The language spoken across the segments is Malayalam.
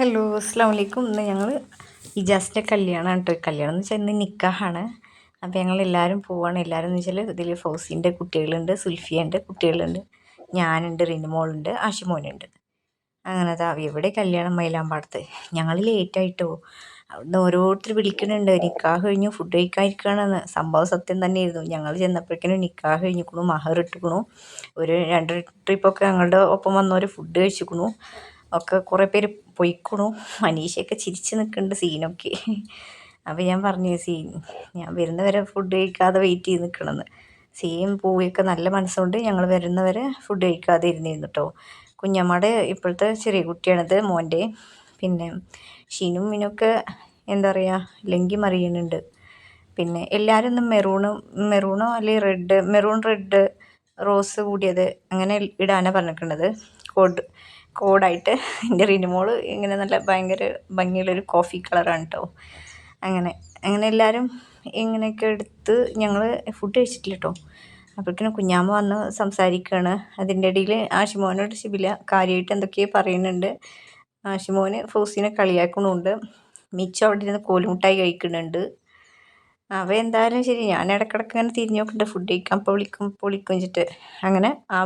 ഹലോ അസ്സാം വലൈക്കും. ഇന്ന് ഞങ്ങൾ ഇജാസിൻ്റെ കല്യാണമാണ് കേട്ടോ. കല്യാണം എന്ന് വെച്ചാൽ ഇന്ന് നിക്കാഹാണ്. അപ്പോൾ ഞങ്ങൾ എല്ലാവരും പോവാണ്. എല്ലാവരും എന്ന് വെച്ചാൽ ഇതിൽ ഫൗസിൻ്റെ കുട്ടികളുണ്ട്, സുൽഫിയുണ്ട്, കുട്ടികളുണ്ട്, ഞാനുണ്ട്, റിനുമോളുണ്ട്, ആഷിമോനുണ്ട്. അങ്ങനെ അതാ എവിടെ കല്യാണം മൈലാമ്പാടത്ത്. ഞങ്ങൾ ലേറ്റായിട്ടോ. അവിടുന്ന് ഓരോരുത്തർ വിളിക്കുന്നുണ്ട് നിക്കാഹ് കഴിഞ്ഞു ഫുഡ് കഴിക്കാതിരിക്കുകയാണെന്ന്. സംഭവം സത്യം തന്നെയായിരുന്നു. ഞങ്ങൾ ചെന്നപ്പോഴേക്കും നിക്കാഹ് കഴിഞ്ഞിരിക്കണു, മഹർ ഇട്ടിക്കണു. ഒരു 2 ട്രിപ്പൊക്കെ ഞങ്ങളുടെ ഒപ്പം വന്നവർ ഫുഡ് കഴിച്ചിരിക്കണു. ഒക്കെ കുറേ പേര് പൊയ്ക്കണു. മനീഷയൊക്കെ ചിരിച്ച് നിൽക്കുന്നുണ്ട് സീനൊക്കെ. അപ്പോൾ ഞാൻ പറഞ്ഞു ഞാൻ വരുന്നവരെ ഫുഡ് കഴിക്കാതെ വെയിറ്റ് ചെയ്ത് നിൽക്കണമെന്ന്. സീൻ പോവുകയൊക്കെ നല്ല മനസ്സുകൊണ്ട് ഞങ്ങൾ വരുന്നവരെ ഫുഡ് കഴിക്കാതെ ഇരുന്നിരുന്നു കേട്ടോ. കുഞ്ഞമ്മയുടെ ഇപ്പോഴത്തെ ചെറിയ കുട്ടിയാണിത്, മോൻ്റെ. പിന്നെ ഷീനും മിനൊക്കെ എന്താ പറയുക ലങ്കി മറിയുന്നുണ്ട്. പിന്നെ എല്ലാവരും ഒന്ന് മെറൂണോ അല്ലെങ്കിൽ മെറൂൺ റെഡ് റോസ് കൂടിയത് അങ്ങനെ ഇടാനാണ് പറഞ്ഞിട്ടുള്ളത്. കോഡായിട്ട് എൻ്റെ റിനുമോള് ഇങ്ങനെ നല്ല ഭയങ്കര ഭംഗിയുള്ളൊരു കോഫി കളറാണ് കേട്ടോ. അങ്ങനെ അങ്ങനെ എല്ലാവരും ഇങ്ങനെയൊക്കെ എടുത്ത് ഞങ്ങൾ ഫുഡ് കഴിച്ചിട്ടില്ല കേട്ടോ. അപ്പോഴേക്കും കുഞ്ഞാമ്മ വന്ന് സംസാരിക്കുകയാണ്. അതിൻ്റെ ഇടയിൽ ആഷിമോനോട് ശിബില കാര്യമായിട്ട് എന്തൊക്കെയോ പറയുന്നുണ്ട്. ആഷിമോന് ഫൗസിനെ കളിയാക്കണമുണ്ട്. മിച്ചു അവിടെ ഇരുന്ന് കോലുമുട്ടായി കഴിക്കുന്നുണ്ട്. അവ എന്തായാലും ശരി, ഞാൻ ഇടയ്ക്കിടയ്ക്ക് ഇങ്ങനെ തിരിഞ്ഞു നോക്കുന്നുണ്ട് ഫുഡ് കഴിക്കാൻ ഇപ്പോൾ വിളിക്കും വെച്ചിട്ട്. അങ്ങനെ ആ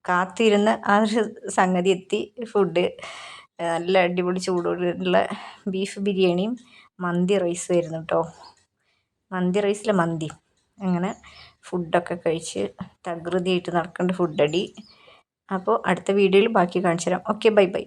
കാത്തിരുന്ന് ആ ഒരു സംഗതി എത്തി. ഫുഡ് നല്ല അടിപൊളി ചൂടോടുള്ള ബീഫ് ബിരിയാണിയും മന്തി റൈസും ആയിരുന്നു കേട്ടോ. മന്തി. അങ്ങനെ ഫുഡൊക്കെ കഴിച്ച് തകൃതിയായിട്ട് നടക്കേണ്ട ഫുഡടി. അപ്പോൾ അടുത്ത വീഡിയോയിൽ ബാക്കി കാണിച്ചു തരാം. Okay, bye bye.